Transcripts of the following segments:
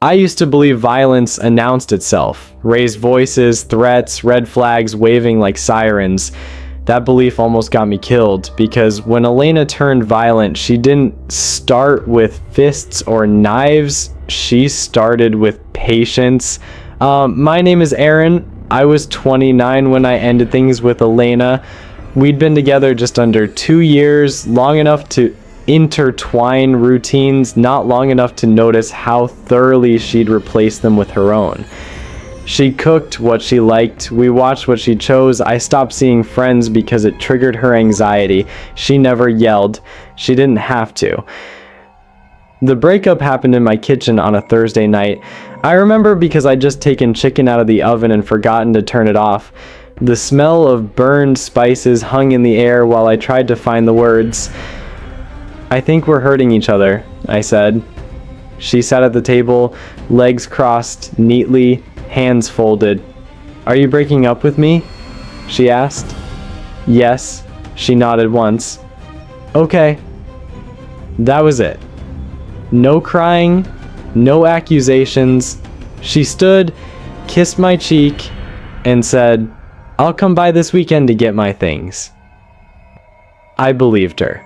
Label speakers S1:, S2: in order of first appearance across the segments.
S1: I used to believe violence announced itself. Raised voices, threats, red flags waving like sirens. That belief almost got me killed, because when Elena turned violent, she didn't start with fists or knives. She started with patience. My name is Aaron. I was 29 when I ended things with Elena. We'd been together just under 2 years, long enough to intertwine routines, not long enough to notice how thoroughly she'd replaced them with her own. She cooked what she liked. We watched what she chose. I stopped seeing Friends because it triggered her anxiety. She never yelled. She didn't have to. The breakup happened in my kitchen on a Thursday night. I remember because I'd just taken chicken out of the oven and forgotten to turn it off. The smell of burned spices hung in the air while I tried to find the words. "I think we're hurting each other," I said. She sat at the table, legs crossed neatly, hands folded. "Are you breaking up with me?" she asked. "Yes," she nodded once. "Okay." That was it. No crying, no accusations. She stood, kissed my cheek, and said, "I'll come by this weekend to get my things." I believed her.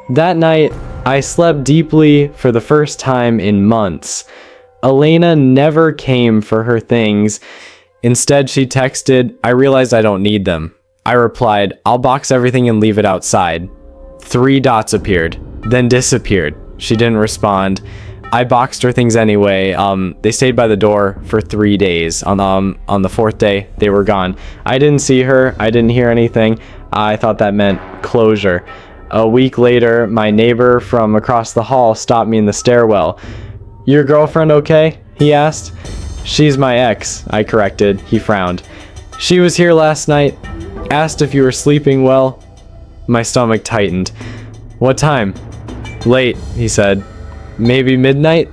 S1: That night, I slept deeply for the first time in months. Elena never came for her things. Instead, she texted, "I realized I don't need them." I replied, "I'll box everything and leave it outside." 3 dots appeared, then disappeared. She didn't respond. I boxed her things anyway. They stayed by the door for 3 days. On the 4th day, they were gone. I didn't see her. I didn't hear anything. I thought that meant closure. A week later, my neighbor from across the hall stopped me in the stairwell. "Your girlfriend okay?" he asked. "She's my ex," I corrected. He frowned. "She was here last night. Asked if you were sleeping well." My stomach tightened. "What time?" "Late," he said. "Maybe midnight?"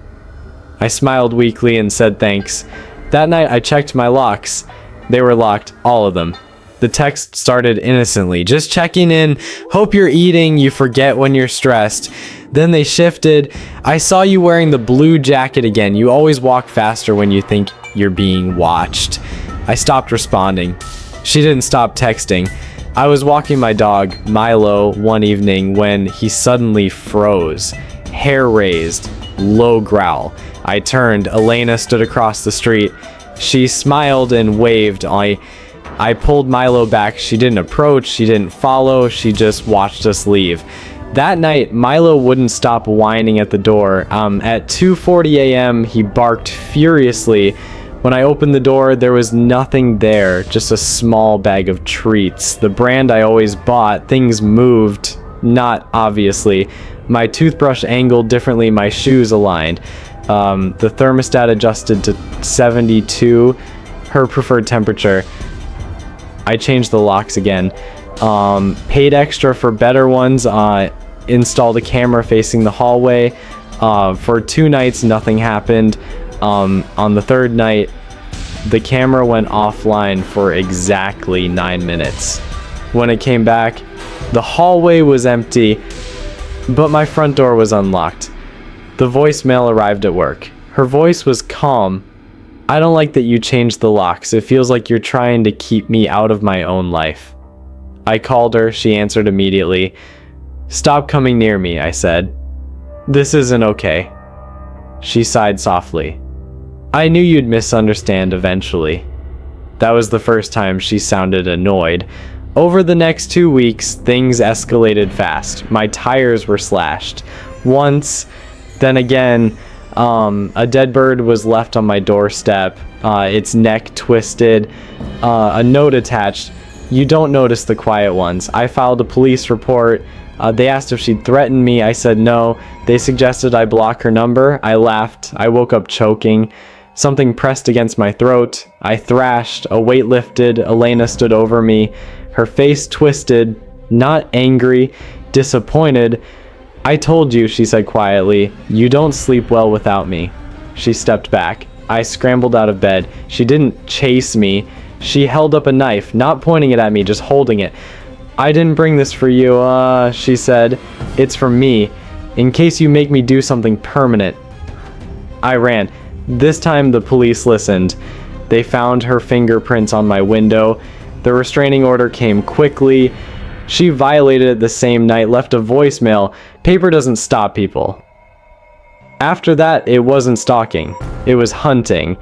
S1: I smiled weakly and said thanks. That night I checked my locks. They were locked, all of them. The text started innocently, "Just checking in, hope you're eating, you forget when you're stressed." Then they shifted, "I saw you wearing the blue jacket again, you always walk faster when you think you're being watched." I stopped responding. She didn't stop texting. I was walking my dog, Milo, one evening when he suddenly froze. Hair raised, low growl. I turned. Elena stood across the street. She smiled and waved. I pulled Milo back. She didn't approach, she didn't follow, she just watched us leave. That night, Milo wouldn't stop whining at the door. At 2:40 a.m., he barked furiously. When I opened the door, there was nothing there, just a small bag of treats. The brand I always bought. Things moved, not obviously. My toothbrush angled differently, my shoes aligned. The thermostat adjusted to 72, her preferred temperature. I changed the locks again. Paid extra for better ones. Installed a camera facing the hallway. For 2 nights, nothing happened. On the 3rd night, the camera went offline for exactly 9 minutes. When it came back, the hallway was empty, but my front door was unlocked. The voicemail arrived at work. Her voice was calm. "I don't like that you changed the locks. It feels like you're trying to keep me out of my own life." I called her. She answered immediately. "Stop coming near me," I said. "This isn't okay." She sighed softly. "I knew you'd misunderstand eventually." That was the first time she sounded annoyed. Over the next 2 weeks, things escalated fast. My tires were slashed. Once, then again, a dead bird was left on my doorstep, its neck twisted, a note attached, "You don't notice the quiet ones." I filed a police report. They asked if she'd threatened me. I said no. They suggested I block her number. I laughed. I woke up choking. Something pressed against my throat. I thrashed. A weight lifted. Elena stood over me. Her face twisted, not angry, disappointed. "I told you," she said quietly, "you don't sleep well without me." She stepped back. I scrambled out of bed. She didn't chase me. She held up a knife, not pointing it at me, just holding it. "I didn't bring this for you, she said. "It's for me, in case you make me do something permanent." I ran. This time the police listened. They found her fingerprints on my window. The restraining order came quickly. She violated it the same night, left a voicemail. Paper doesn't stop people. After that, it wasn't stalking. It was hunting.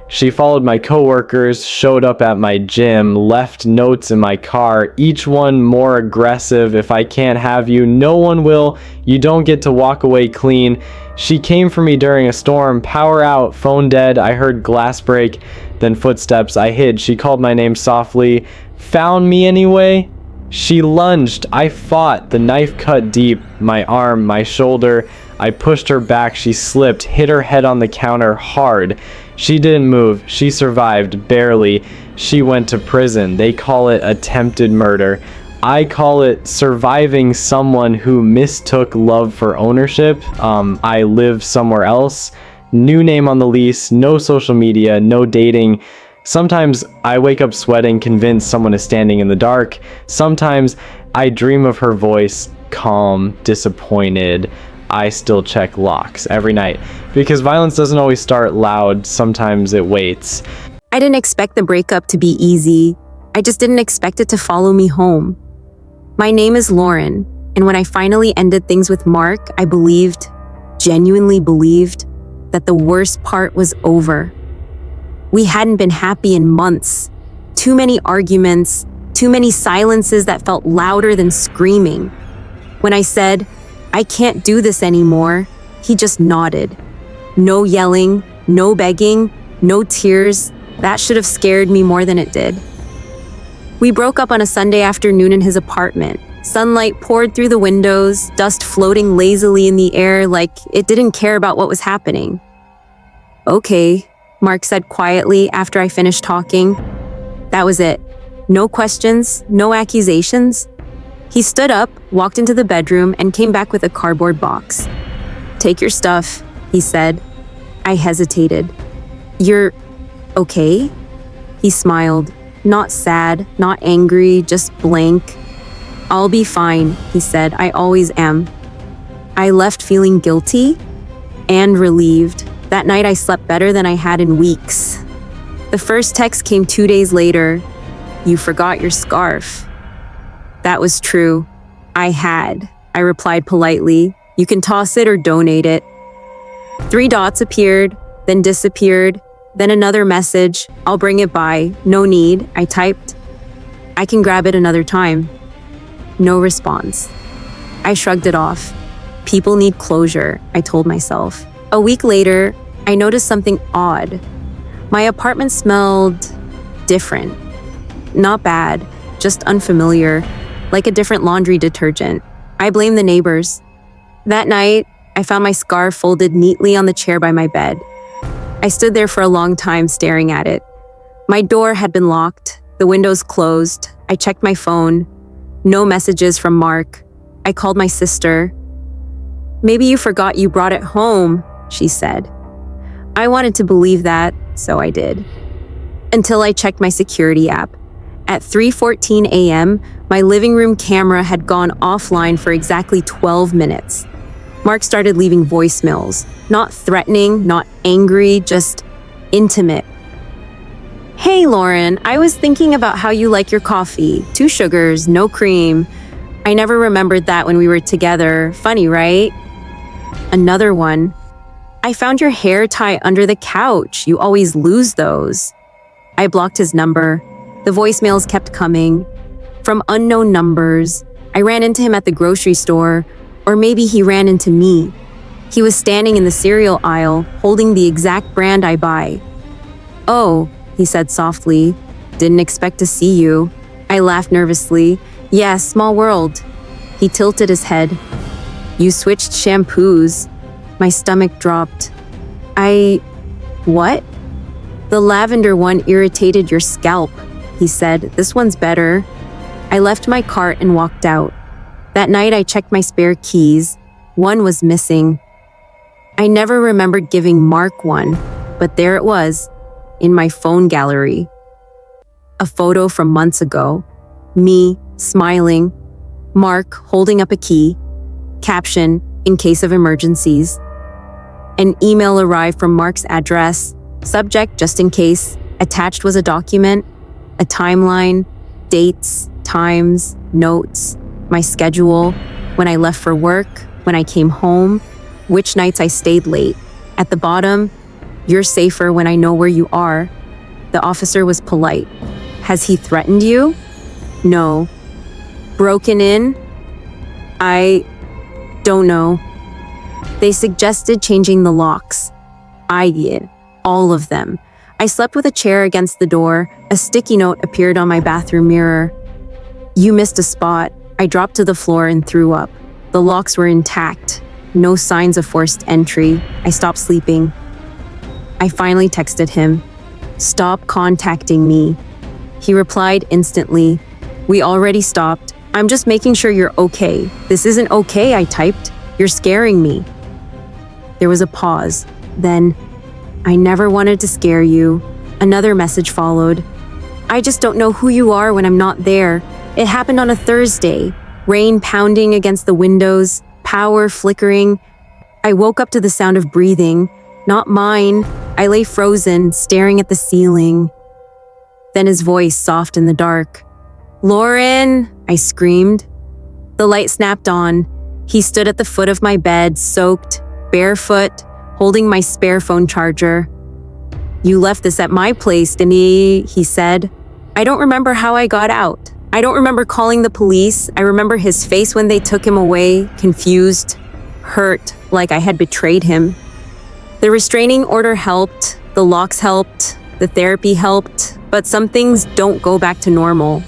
S1: She followed my coworkers, showed up at my gym, left notes in my car, each one more aggressive. If I can't have you, no one will. You don't get to walk away clean. She came for me during a storm, power out, phone dead. I heard glass break, then footsteps. I hid. She called my name softly. Found me anyway? She lunged. I fought. The knife cut deep. My arm, my shoulder. I pushed her back. She slipped, hit her head on the counter hard. She didn't move. She survived, barely. She went to prison. They call it attempted murder. I call it surviving someone who mistook love for ownership. I live somewhere else. New name on the lease, no social media, no dating. Sometimes I wake up sweating, convinced someone is standing in the dark. Sometimes I dream of her voice, calm, disappointed. I still check locks every night because violence doesn't always start loud. Sometimes it waits.
S2: I didn't expect the breakup to be easy. I just didn't expect it to follow me home. My name is Lauren, and when I finally ended things with Mark, I believed, genuinely believed, that the worst part was over. We hadn't been happy in months. Too many arguments, too many silences that felt louder than screaming. When I said, I can't do this anymore, he just nodded. No yelling, no begging, no tears. That should have scared me more than it did. We broke up on a Sunday afternoon in his apartment. Sunlight poured through the windows, dust floating lazily in the air like it didn't care about what was happening. Okay, Mark said quietly after I finished talking. That was it. No questions, no accusations. He stood up, walked into the bedroom, and came back with a cardboard box. Take your stuff, he said. I hesitated. You're okay? He smiled. Not sad, not angry, just blank. I'll be fine, he said. I always am. I left feeling guilty and relieved. That night I slept better than I had in weeks. The first text came 2 days later. You forgot your scarf. That was true. I had. I replied politely. You can toss it or donate it. 3 dots appeared, then disappeared, then another message. I'll bring it by. No need. I typed. I can grab it another time. No response. I shrugged it off. People need closure, I told myself. A week later, I noticed something odd. My apartment smelled different. Not bad, just unfamiliar. Like a different laundry detergent. I blame the neighbors. That night, I found my scarf folded neatly on the chair by my bed. I stood there for a long time staring at it. My door had been locked, the windows closed. I checked my phone. No messages from Mark. I called my sister. Maybe you forgot you brought it home, she said. I wanted to believe that, so I did. Until I checked my security app. At 3:14 a.m., my living room camera had gone offline for exactly 12 minutes. Mark started leaving voicemails. Not threatening, not angry, just intimate. Hey, Lauren, I was thinking about how you like your coffee. 2 sugars, no cream. I never remembered that when we were together. Funny, right? Another one. I found your hair tie under the couch. You always lose those. I blocked his number. The voicemails kept coming. From unknown numbers. I ran into him at the grocery store, or maybe he ran into me. He was standing in the cereal aisle, holding the exact brand I buy. Oh, he said softly. Didn't expect to see you. I laughed nervously. Yeah, small world. He tilted his head. You switched shampoos. My stomach dropped. What? The lavender one irritated your scalp, he said. This one's better. I left my cart and walked out. That night I checked my spare keys. One was missing. I never remembered giving Mark one, but there it was, in my phone gallery. A photo from months ago. Me, smiling. Mark holding up a key. Caption, in case of emergencies. An email arrived from Mark's address. Subject, just in case. Attached was a document, a timeline, dates, times, notes, my schedule, when I left for work, when I came home, which nights I stayed late. At the bottom, you're safer when I know where you are. The officer was polite. Has he threatened you? No. Broken in? I don't know. They suggested changing the locks. I did. All of them. I slept with a chair against the door. A sticky note appeared on my bathroom mirror. You missed a spot. I dropped to the floor and threw up. The locks were intact. No signs of forced entry. I stopped sleeping. I finally texted him. Stop contacting me. He replied instantly. We already stopped. I'm just making sure you're okay. This isn't okay, I typed. You're scaring me. There was a pause. Then, I never wanted to scare you. Another message followed. I just don't know who you are when I'm not there. It happened on a Thursday. Rain pounding against the windows, power flickering. I woke up to the sound of breathing. Not mine. I lay frozen, staring at the ceiling. Then his voice, soft in the dark. Lauren, I screamed. The light snapped on. He stood at the foot of my bed, soaked, barefoot, holding my spare phone charger. You left this at my place, didn't he said. I don't remember how I got out. I don't remember calling the police. I remember his face when they took him away, confused, hurt, like I had betrayed him. The restraining order helped, the locks helped, the therapy helped, but some things don't go back to normal.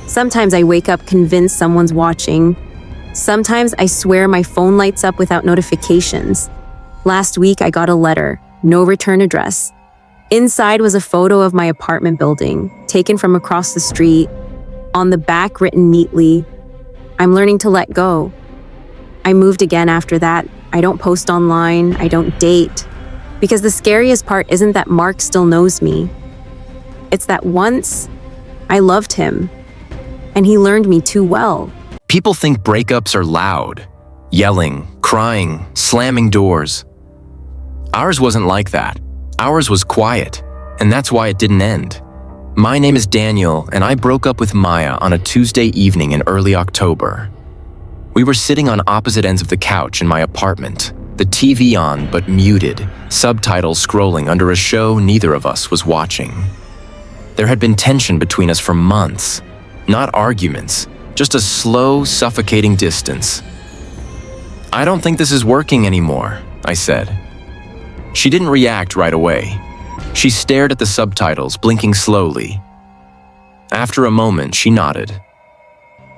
S2: Sometimes I wake up convinced someone's watching. Sometimes I swear my phone lights up without notifications. Last week I got a letter, no return address. Inside was a photo of my apartment building, taken from across the street. On the back, written neatly, I'm learning to let go. I moved again after that. I don't post online, I don't date. Because the scariest part isn't that Mark still knows me. It's that once, I loved him. And he learned me too well.
S3: People think breakups are loud, yelling, crying, slamming doors. Ours wasn't like that. Ours was quiet, and that's why it didn't end. My name is Daniel, and I broke up with Maya on a Tuesday evening in early October. We were sitting on opposite ends of the couch in my apartment, the TV on but muted, subtitles scrolling under a show neither of us was watching. There had been tension between us for months, not arguments, just a slow, suffocating distance. I don't think this is working anymore, I said. She didn't react right away. She stared at the subtitles, blinking slowly. After a moment, she nodded.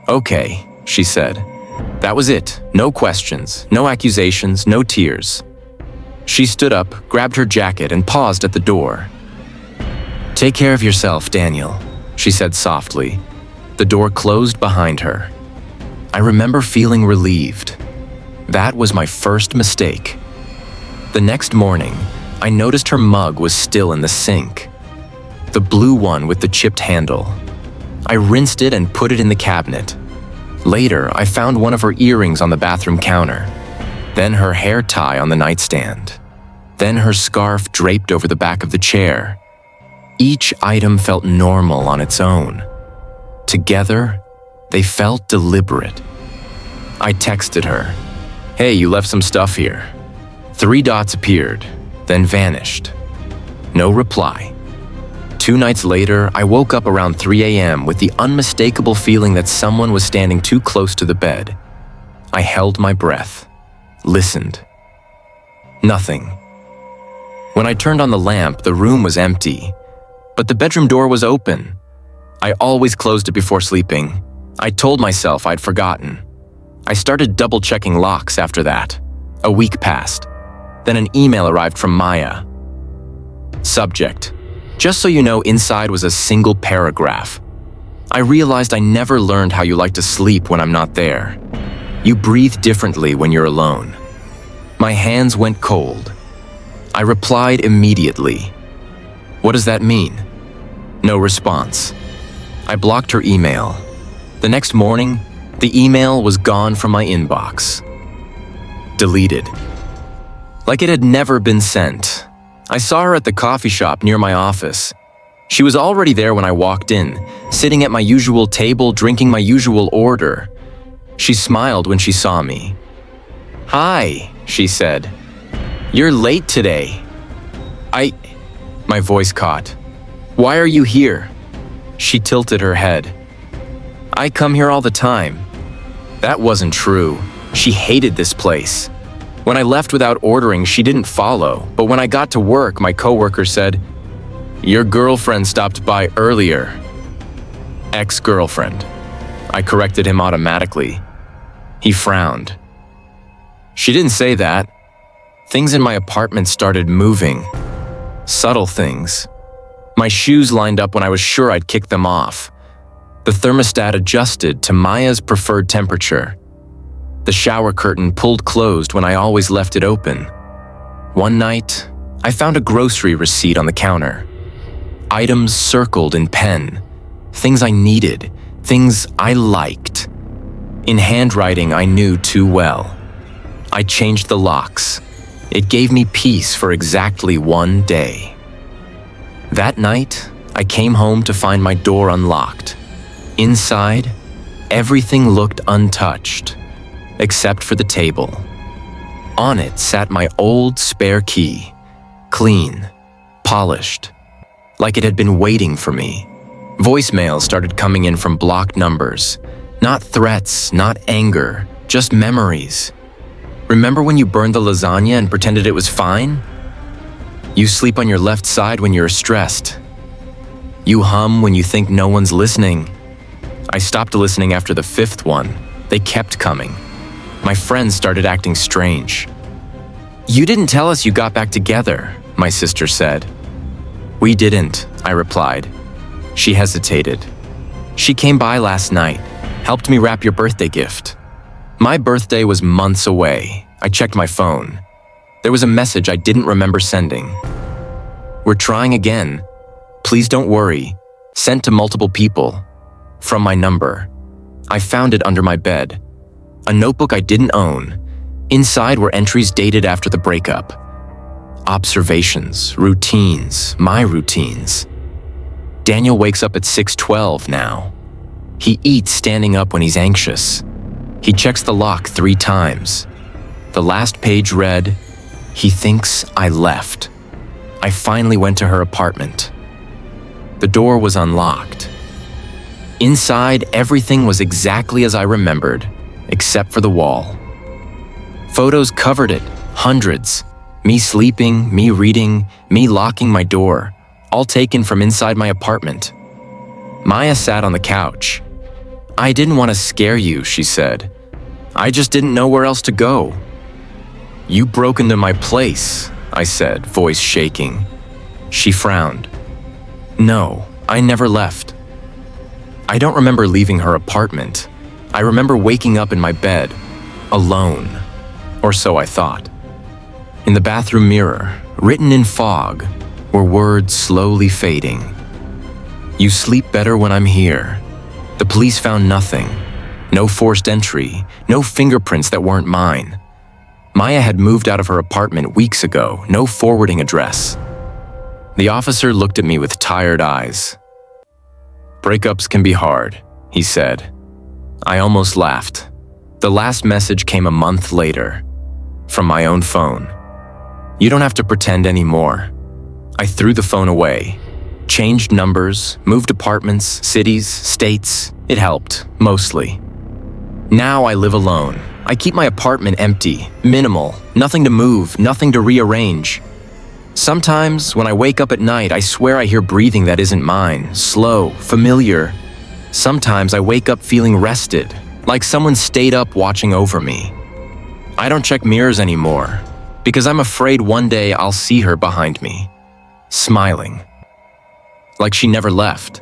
S3: Okay, she said. That was it. No questions, no accusations, no tears. She stood up, grabbed her jacket, and paused at the door. Take care of yourself, Daniel, she said softly. The door closed behind her. I remember feeling relieved. That was my first mistake. The next morning, I noticed her mug was still in the sink. The blue one with the chipped handle. I rinsed it and put it in the cabinet. Later, I found one of her earrings on the bathroom counter. Then her hair tie on the nightstand. Then her scarf draped over the back of the chair. Each item felt normal on its own. Together, they felt deliberate. I texted her, "Hey, you left some stuff here." 3 dots appeared, then vanished. No reply. 2 nights later, I woke up around 3 a.m. with the unmistakable feeling that someone was standing too close to the bed. I held my breath, listened. Nothing. When I turned on the lamp, the room was empty, but the bedroom door was open. I always closed it before sleeping. I told myself I'd forgotten. I started double-checking locks after that. A week passed. Then an email arrived from Maya. Subject: just so you know, inside was a single paragraph. I realized I never learned how you like to sleep when I'm not there. You breathe differently when you're alone. My hands went cold. I replied immediately. What does that mean? No response. I blocked her email. The next morning, the email was gone from my inbox. Deleted. like it had never been sent. I saw her at the coffee shop near my office. She was already there when I walked in, sitting at my usual table, drinking my usual order. She smiled when she saw me. "Hi," she said. "You're late today." My voice caught. "Why are you here?" She tilted her head. "I come here all the time." That wasn't true. She hated this place. When I left without ordering, she didn't follow, but when I got to work, my coworker said, "Your girlfriend stopped by earlier." Ex-girlfriend. I corrected him automatically. He frowned. She didn't say that. Things in my apartment started moving. Subtle things. My shoes lined up when I was sure I'd kick them off. The thermostat adjusted to Maya's preferred temperature. The shower curtain pulled closed when I always left it open. One night, I found a grocery receipt on the counter. Items circled in pen. Things I needed. Things I liked. In handwriting I knew too well. I changed the locks. It gave me peace for exactly one day. That night, I came home to find my door unlocked. Inside, everything looked untouched, except for the table. On it sat my old spare key, clean, polished, like it had been waiting for me. Voicemails started coming in from blocked numbers. Not threats, not anger, just memories. Remember when you burned the lasagna and pretended it was fine? You sleep on your left side when you're stressed. You hum when you think no one's listening. I stopped listening after the fifth one. They kept coming. My friends started acting strange. "You didn't tell us you got back together," my sister said. "We didn't," I replied. She hesitated. "She came by last night, helped me wrap your birthday gift." My birthday was months away. I checked my phone. There was a message I didn't remember sending. "We're trying again. Please don't worry." Sent to multiple people. From my number. I found it under my bed. A notebook I didn't own. Inside were entries dated after the breakup. Observations, routines, my routines. Daniel wakes up at 6:12 now. He eats standing up when he's anxious. He checks the lock 3 times. The last page read, "He thinks I left." I finally went to her apartment. The door was unlocked. Inside, everything was exactly as I remembered, except for the wall. Photos covered it, hundreds. Me sleeping, me reading, me locking my door, all taken from inside my apartment. Maya sat on the couch. "I didn't want to scare you," she said. "I just didn't know where else to go." "You broke into my place," I said, voice shaking. She frowned. "No, I never left." I don't remember leaving her apartment. I remember waking up in my bed, alone, or so I thought. In the bathroom mirror, written in fog, were words slowly fading. "You sleep better when I'm here." The police found nothing. No forced entry, no fingerprints that weren't mine. Maya had moved out of her apartment weeks ago, no forwarding address. The officer looked at me with tired eyes. "Breakups can be hard," he said. I almost laughed. The last message came a month later, from my own phone. "You don't have to pretend anymore." I threw the phone away. Changed numbers, moved apartments, cities, states. It helped, mostly. Now I live alone. I keep my apartment empty, minimal, nothing to move, nothing to rearrange. Sometimes, when I wake up at night, I swear I hear breathing that isn't mine, slow, familiar. Sometimes I wake up feeling rested, like someone stayed up watching over me. I don't check mirrors anymore, because I'm afraid one day I'll see her behind me, smiling, like she never left.